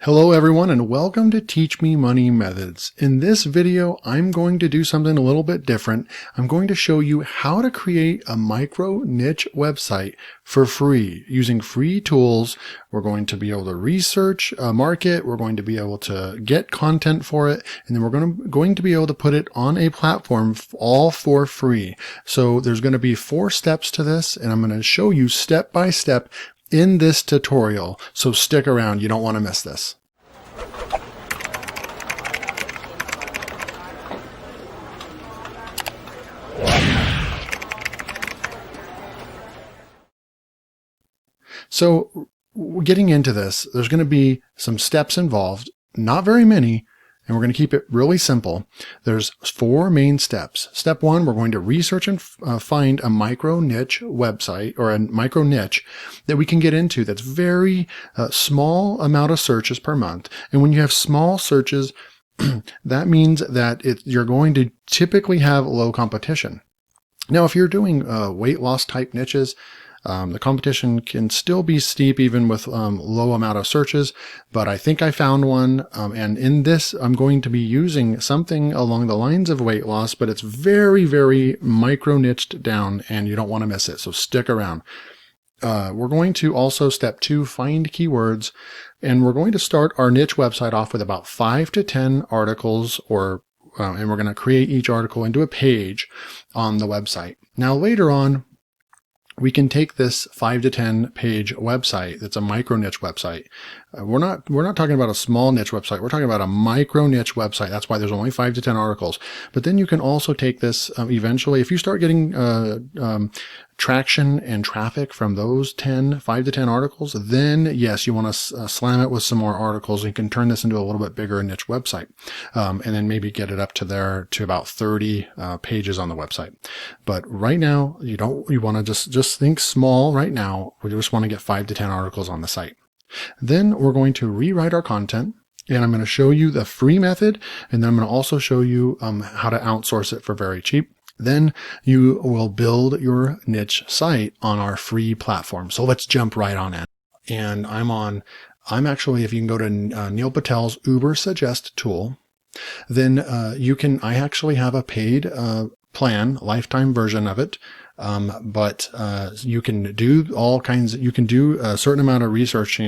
Hello everyone and welcome to Teach Me Money Methods. In this video, I'm going to do something a little bit different. I'm going to show you how to create a micro niche website for free using free tools. We're going to be able to research a market. We're going to be able to get content for it. And then we're going to be able to put it on a platform all for free. So there's going to be 4 steps to this, and I'm going to show you step by step in this tutorial, so stick around, you don't want to miss this. So getting into this, there's going to be some steps involved, not very many, and we're going to keep it really simple. There's 4 main steps. Step 1, we're going to research and find a micro niche website or a micro niche that we can get into that's very small amount of searches per month. And when you have small searches, that means that you're going to typically have low competition. Now, if you're doing weight loss type niches, the competition can still be steep even with low amount of searches, but I think I found one. And in this, I'm going to be using something along the lines of weight loss, but it's very, very micro niched down and you don't want to miss it. So stick around. We're going to also step 2, find keywords, and we're going to start our niche website off with about 5 to 10 articles and we're going to create each article into a page on the website. Now later on, we can take this 5 to 10 page website that's a micro niche website. We're not talking about a small niche website. We're talking about a micro niche website. That's why there's only 5 to 10 articles. But then you can also take this eventually, if you start getting traction and traffic from those 5 to 10 articles, then yes, you want to slam it with some more articles. You can turn this into a little bit bigger niche website, and then maybe get it up to about 30 pages on the website. But right now, you want to just think small right now. We just want to get 5 to 10 articles on the site. Then we're going to rewrite our content. And I'm going to show you the free method, and then I'm going to also show you how to outsource it for very cheap. Then you will build your niche site on our free platform. So let's jump right on in. And I'm actually, if you can go to Neil Patel's Uber Suggest tool, then I actually have a paid plan, lifetime version of it. But you can do you can do a certain amount of research,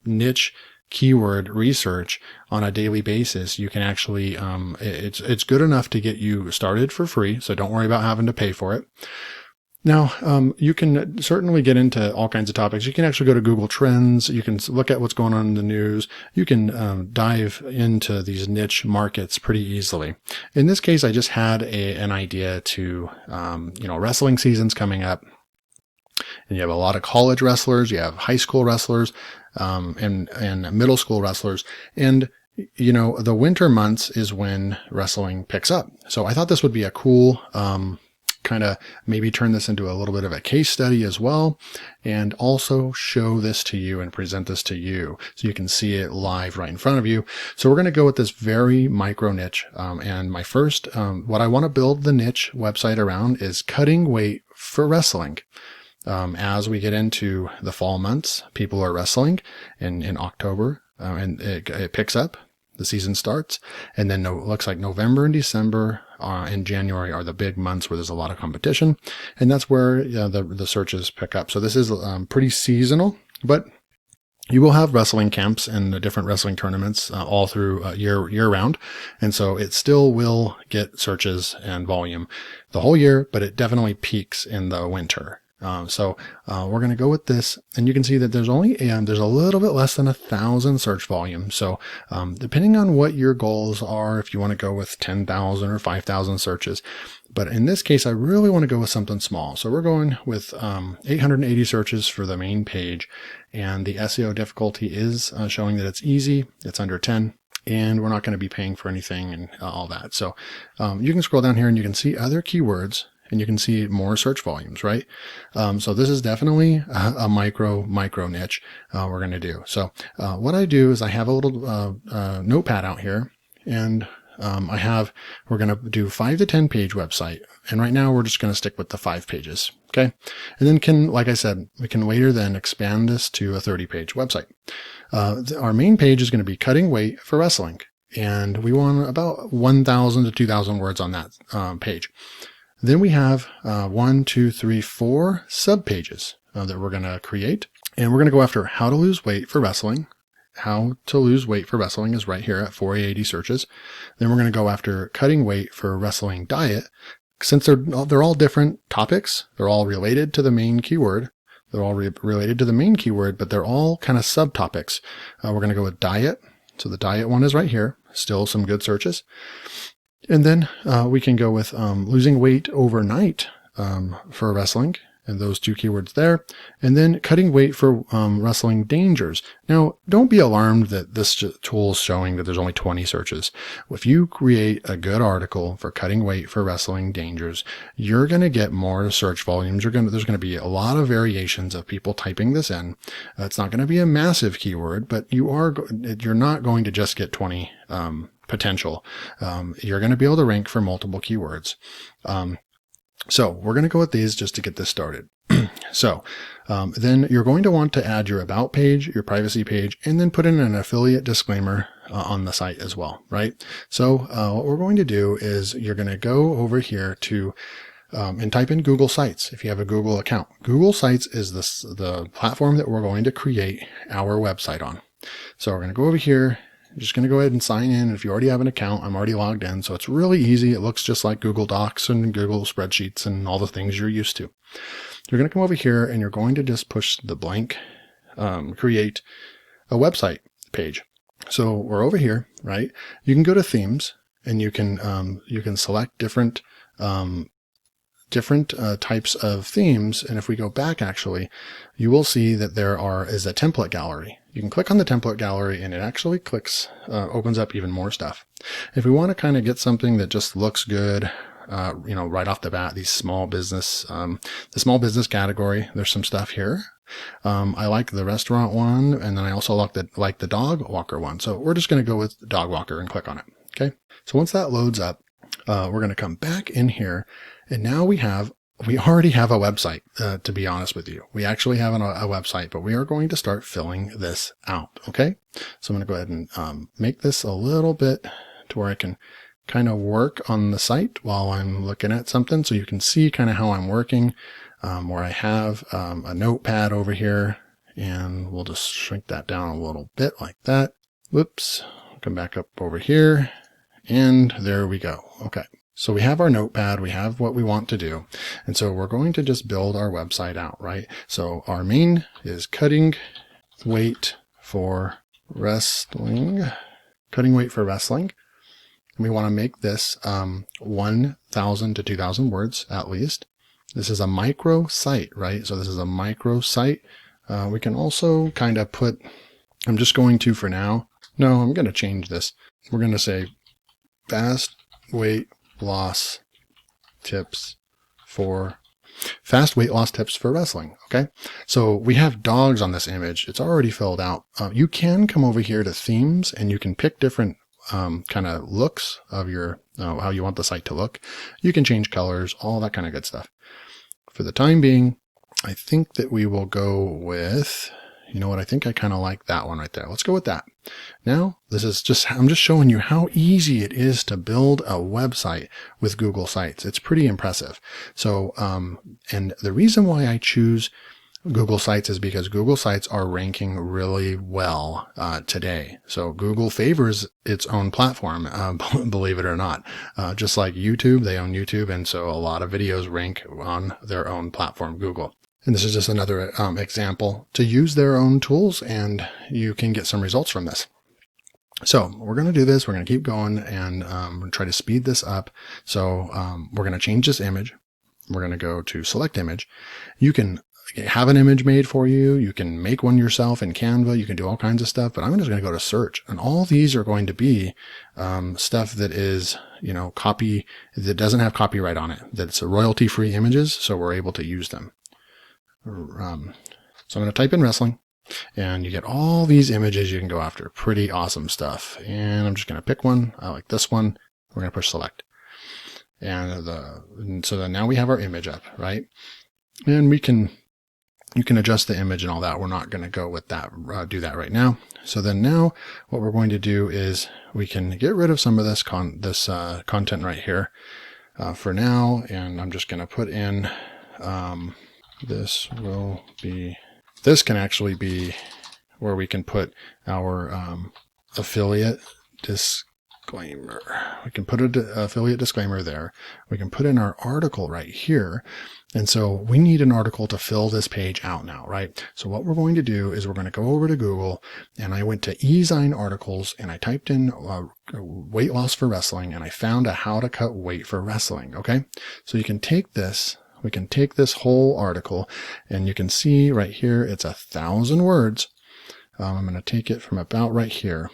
niche keyword research on a daily basis. You can actually, it's good enough to get you started for free. So don't worry about having to pay for it. Now, you can certainly get into all kinds of topics. You can actually go to Google Trends. You can look at what's going on in the news. You can dive into these niche markets pretty easily. In this case, I just had an idea to, wrestling season's coming up. And you have a lot of college wrestlers, you have high school wrestlers, and middle school wrestlers. And, the winter months is when wrestling picks up. So I thought this would be a cool, kind of maybe turn this into a little bit of a case study as well, and also show this to you and present this to you so you can see it live right in front of you. So we're going to go with this very micro niche. And my first, what I want to build the niche website around is cutting weight for wrestling. As we get into the fall months, people are wrestling in October, and it picks up. The season starts, and then it looks like November and December and January are the big months where there's a lot of competition, and that's where the searches pick up. So this is pretty seasonal, but you will have wrestling camps and the different wrestling tournaments all through year round, and so it still will get searches and volume the whole year, but it definitely peaks in the winter. So we're going to go with this, and you can see that there's only there's a little bit less than 1,000 search volume. So depending on what your goals are, if you want to go with 10,000 or 5,000 searches, but in this case, I really want to go with something small. So we're going with 880 searches for the main page, and the SEO difficulty is showing that it's easy. It's under 10. And we're not going to be paying for anything and all that. So you can scroll down here and you can see other keywords. And you can see more search volumes, right? So this is definitely a micro niche we're going to do. So what I do is I have a little notepad out here, and we're going to do 5 to 10 page website. And right now we're just going to stick with the 5 pages. Okay. And then like I said, we can later then expand this to a 30 page website. Our main page is going to be cutting weight for wrestling. And we want about 1,000 to 2,000 words on that page. Then we have 1, 2, 3, 4 sub pages that we're going to create. And we're going to go after how to lose weight for wrestling. How to lose weight for wrestling is right here at 480 searches. Then we're going to go after cutting weight for wrestling diet. Since they're all different topics, they're all related to the main keyword. They're all related to the main keyword, but they're all kind of subtopics. We're going to go with diet. So the diet one is right here. Still some good searches. And then we can go with losing weight overnight for wrestling. And those 2 keywords there. And then cutting weight for wrestling dangers. Now, don't be alarmed that this tool is showing that there's only 20 searches. If you create a good article for cutting weight for wrestling dangers, you're going to get more search volumes. There's going to be a lot of variations of people typing this in. It's not going to be a massive keyword, but you're not going to just get 20 potential. You're going to be able to rank for multiple keywords. So we're going to go with these just to get this started. So then you're going to want to add your about page, your privacy page, and then put in an affiliate disclaimer on the site as well, right? So what we're going to do is you're going to go over here to and type in Google Sites if you have a Google account. Google Sites is the platform that we're going to create our website on. So we're going to go over here. I'm just going to go ahead and sign in. If you already have an account, I'm already logged in. So it's really easy. It looks just like Google Docs and Google Spreadsheets and all the things you're used to. You're going to come over here and you're going to just push the blank, create a website page. So we're over here, right? You can go to themes and you can select different types of themes. And if we go back, actually, you will see that there is a template gallery. You can click on the template gallery and it actually opens up even more stuff. If we want to kind of get something that just looks good, right off the bat, the small business category, there's some stuff here. I like the restaurant one. And then I also like the dog walker one. So we're just going to go with the dog walker and click on it. Okay. So once that loads up, we're going to come back in here. And now we already have a website, to be honest with you. We actually have a website, but we are going to start filling this out. Okay. So I'm going to go ahead and make this a little bit to where I can kind of work on the site while I'm looking at something. So you can see kind of how I'm working, where I have a notepad over here, and we'll just shrink that down a little bit like that. Whoops. Come back up over here, and there we go. Okay. So we have our notepad, we have what we want to do. And so we're going to just build our website out, right? So our main is cutting weight for wrestling. And we want to make this 1,000 to 2,000 words at least. This is a micro site, right? So this is a micro site. We can also kind of put, I'm just going to for now. No, I'm going to change this. We're going to say fast weight loss tips for wrestling. Okay. So we have dogs on this image. It's already filled out. You can come over here to themes and you can pick different kind of looks of your, how you want the site to look. You can change colors, all that kind of good stuff. For the time being, I think that we will go with, you know what? I think I kind of like that one right there. Let's go with that. Now, I'm just showing you how easy it is to build a website with Google Sites. It's pretty impressive. So, and the reason why I choose Google Sites is because Google Sites are ranking really well today. So Google favors its own platform, believe it or not. Just like YouTube, they own YouTube. And so a lot of videos rank on their own platform, Google. And this is just another example to use their own tools, and you can get some results from this. So we're going to do this. We're going to keep going and try to speed this up. So we're going to change this image. We're going to go to select image. You can have an image made for you. You can make one yourself in Canva. You can do all kinds of stuff, but I'm just going to go to search, and all these are going to be stuff that is, copy that doesn't have copyright on it, that's royalty-free images. So we're able to use them. So I'm going to type in wrestling, and you get all these images you can go after. Pretty awesome stuff. And I'm just going to pick one. I like this one. We're going to push select. And so then now we have our image up, right? And you can adjust the image and all that. We're not going to go with that, do that right now. So then now what we're going to do is we can get rid of some of this content right here for now. And I'm just going to put in, this can actually be where we can put our affiliate disclaimer. We can put an affiliate disclaimer there. We can put in our article right here. And so we need an article to fill this page out now, right? So what we're going to do is we're going to go over to Google, and I went to eZine articles and I typed in weight loss for wrestling, and I found a how to cut weight for wrestling. Okay. So you can take this, we can take this whole article, and you can see right here, it's 1,000 words. I'm going to take it from about right here.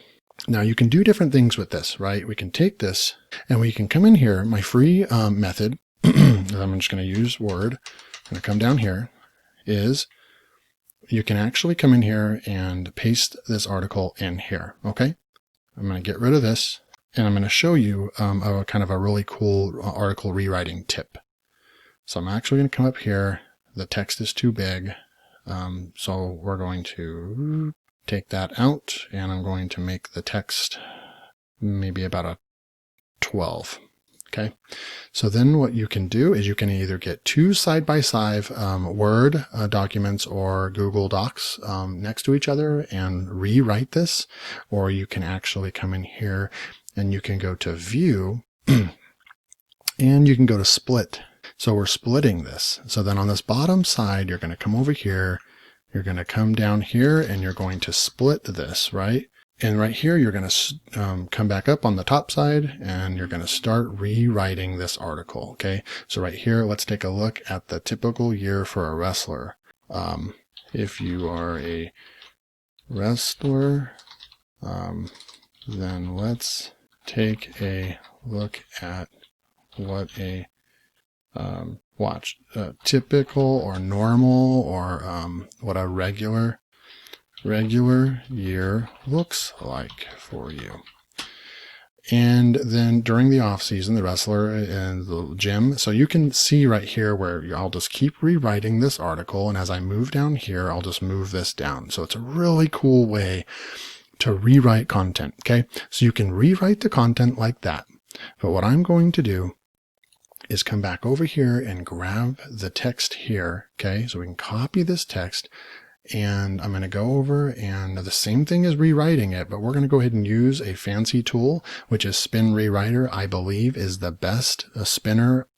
Now you can do different things with this, right? We can take this and we can come in here. My free method, I'm just going to use Word. I'm going to come down here, is you can actually come in here and paste this article in here. Okay. I'm going to get rid of this, and I'm going to show you a kind of a really cool article rewriting tip. So I'm actually going to come up here. The text is too big. So we're going to take that out, and I'm going to make the text maybe about a 12. Okay. So then what you can do is you can either get two side-by-side Word documents or Google Docs next to each other and rewrite this, or you can actually come in here and you can go to View and you can go to Split. So we're splitting this. So then on this bottom side, you're going to come over here, you're going to come down here, and you're going to split this, right? And right here, you're going to come back up on the top side, and you're going to start rewriting this article. Okay. So right here, let's take a look at the typical year for a wrestler. If you are a wrestler, then let's take a look at what a typical or normal or what a regular year looks like for you. And then during the off season, the wrestler in the gym. So you can see right here where I'll just keep rewriting this article. And as I move down here, I'll just move this down. So it's a really cool way to rewrite content. Okay. So you can rewrite the content like that. But what I'm going to do is come back over here and grab the text here. Okay. So we can copy this text, and I'm going to go over, and the same thing as rewriting it, but we're going to go ahead and use a fancy tool, which is Spin Rewriter. I believe is the best spinner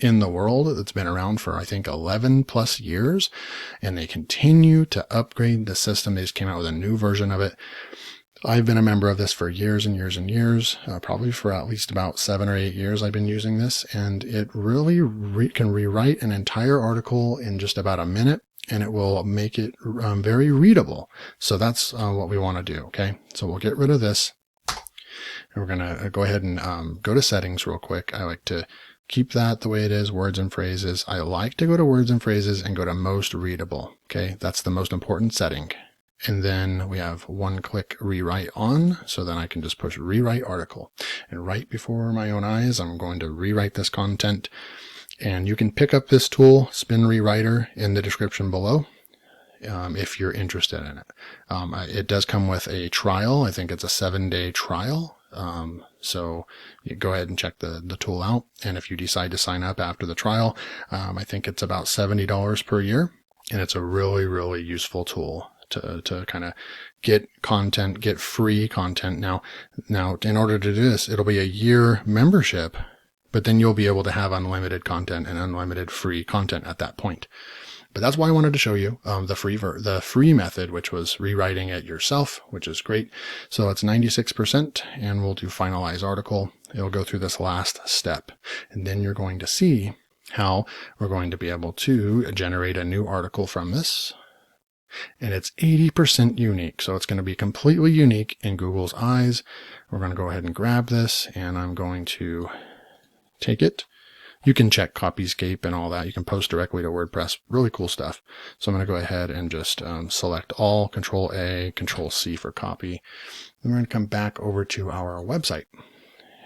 in the world. It's been around for, I think, 11 plus years, and they continue to upgrade the system. They just came out with a new version of it. I've been a member of this for years and years and years, probably for at least about 7 or 8 years I've been using this, and it really can rewrite an entire article in just about a minute, and it will make it very readable. So that's what we want to do. Okay. So we'll get rid of this, and we're going to go ahead and go to settings real quick. I like to keep that the way it is, words and phrases. I like to go to words and phrases and go to most readable. Okay. That's the most important setting. And then we have one click rewrite on. So then I can just push rewrite article, and right before my own eyes, I'm going to rewrite this content. And you can pick up this tool, Spin Rewriter, in the description below if you're interested in it. It does come with a trial. I think it's a 7-day trial. So you go ahead and check the tool out. And if you decide to sign up after the trial, I think it's about $70 per year. And it's a really, really useful tool to kind of get content, get free content. Now, in order to do this, it'll be a year membership, but then you'll be able to have unlimited content and unlimited free content at that point. But that's why I wanted to show you the free method, which was rewriting it yourself, which is great. So it's 96%, and we'll do finalize article. It'll go through this last step, and then you're going to see how we're going to be able to generate a new article from this. And it's 80% unique. So it's going to be completely unique in Google's eyes. We're going to go ahead and grab this, and I'm going to take it. You can check Copyscape and all that. You can post directly to WordPress. Really cool stuff. So I'm going to go ahead and just select all, Control A, Control C for copy. Then we're going to come back over to our website.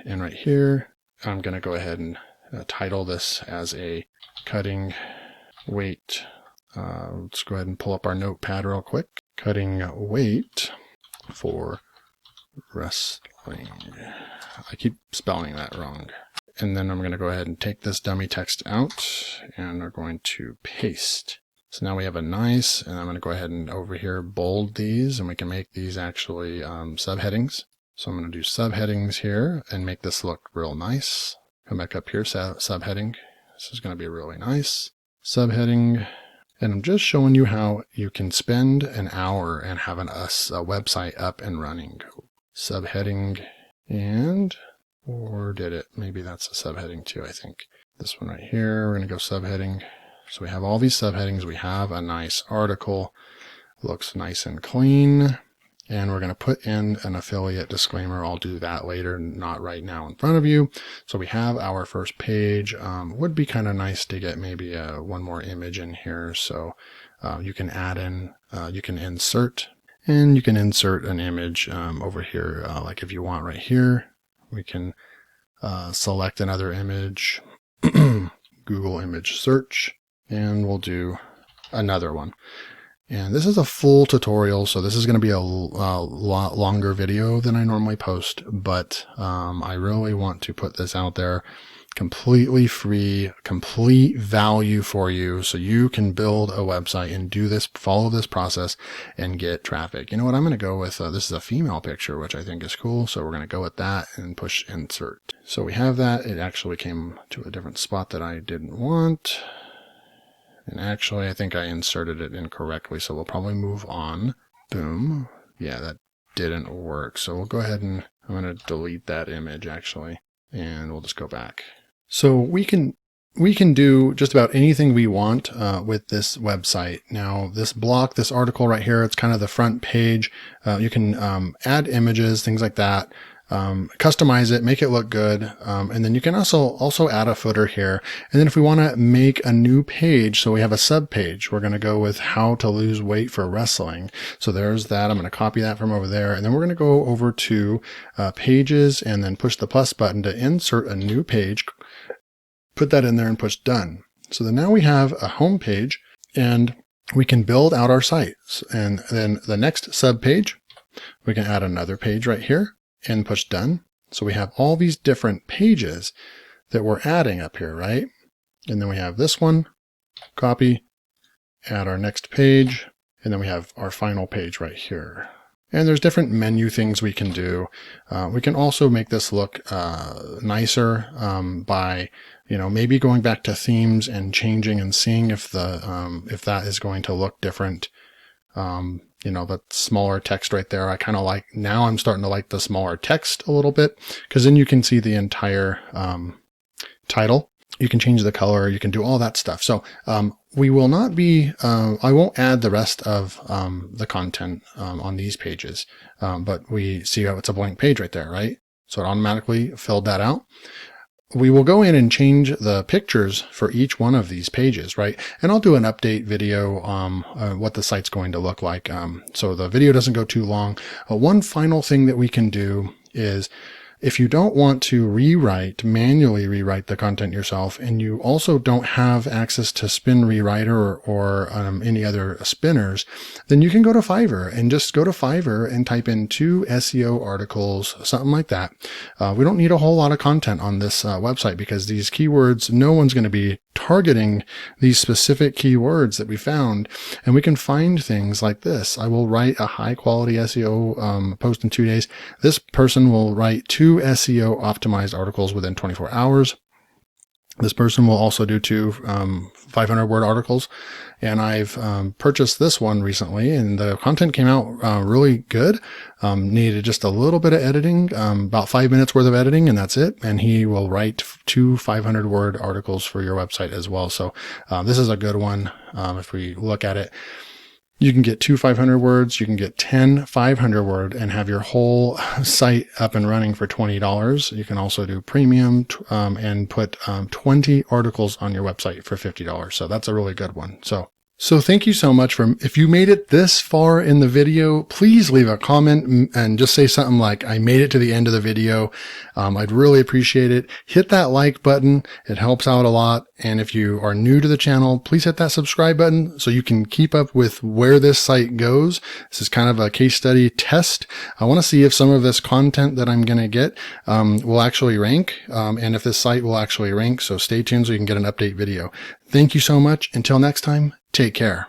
And right here, I'm going to go ahead and title this as a cutting weight. Let's go ahead and pull up our notepad real quick. Cutting weight for wrestling. I keep spelling that wrong. And then I'm going to go ahead and take this dummy text out and we're going to paste. So now we have a nice, and I'm going to go ahead and over here bold these, and we can make these actually subheadings. So I'm going to do subheadings here and make this look real nice. Come back up here, subheading. This is going to be really nice. Subheading. And I'm just showing you how you can spend an hour and have a website up and running. Subheading and, or did it? Maybe that's a subheading too, I think. This one right here, we're going to go subheading. So we have all these subheadings. We have a nice article. Looks nice and clean. And we're going to put in an affiliate disclaimer. I'll do that later, not right now in front of you. So we have our first page. Would be kind of nice to get maybe one more image in here. So you can add in, you can insert, and you can insert an image over here. Like if you want right here, we can select another image, Google image search, and we'll do another one. And this is a full tutorial, so this is going to be a lot longer video than I normally post, but I really want to put this out there completely free, complete value for you, so you can build a website and do this, follow this process and get traffic. You know what, I'm going to go with, this is a female picture, which I think is cool, so we're going to go with that and push insert. So we have that. It actually came to a different spot that I didn't want. And actually, I think I inserted it incorrectly, so we'll probably move on. Boom. Yeah, that didn't work. So we'll go ahead and I'm going to delete that image, actually, and we'll just go back. So we can do just about anything we want with this website. Now, this block, this article right here, it's kind of the front page. You can add images, things like that. Customize it, make it look good. And then you can also add a footer here. And then if we want to make a new page, so we have a sub page, we're going to go with how to lose weight for wrestling. So there's that. I'm going to copy that from over there. And then we're going to go over to pages and then push the plus button to insert a new page, put that in there and push done. So then now we have a home page and we can build out our sites. And then the next sub page, we can add another page right here and push done. So we have all these different pages that we're adding up here, right? And then we have this one, copy, add our next page, and then we have our final page right here. And there's different menu things we can do. We can also make this look nicer by, you know, maybe going back to themes and changing and seeing if that is going to look different. You know, the smaller text right there, I kind of like, now I'm starting to like the smaller text a little bit, because then you can see the entire title. You can change the color, you can do all that stuff. So we will not be, I won't add the rest of the content on these pages, but we see how it's a blank page right there, right? So it automatically filled that out. We will go in and change the pictures for each one of these pages, right? And I'll do an update video on what the site's going to look like. So the video doesn't go too long. One final thing that we can do is, if you don't want to manually rewrite the content yourself, and you also don't have access to Spin Rewriter or any other spinners, then you can go to Fiverr and just go to Fiverr and type in 2 SEO articles, something like that. We don't need a whole lot of content on this website, because these keywords, no one's going to be targeting these specific keywords that we found. And we can find things like this. I will write a high quality SEO post in 2 days. This person will write 2 SEO optimized articles within 24 hours. This person will also do 2 500 word articles. And I've purchased this one recently, and the content came out really good. Needed just a little bit of editing, about 5 minutes worth of editing, and that's it. And he will write 2 500 word articles for your website as well. So this is a good one. If we look at it, you can get 2 500 words, you can get 10 500 word and have your whole site up and running for $20. You can also do premium and put 20 articles on your website for $50. So that's a really good one. So So thank you so much if you made it this far in the video, please leave a comment and just say something like, I made it to the end of the video. I'd really appreciate it. Hit that like button. It helps out a lot. And if you are new to the channel, please hit that subscribe button so you can keep up with where this site goes. This is kind of a case study test. I want to see if some of this content that I'm going to get will actually rank, and if this site will actually rank. So stay tuned so you can get an update video. Thank you so much. Until next time, take care.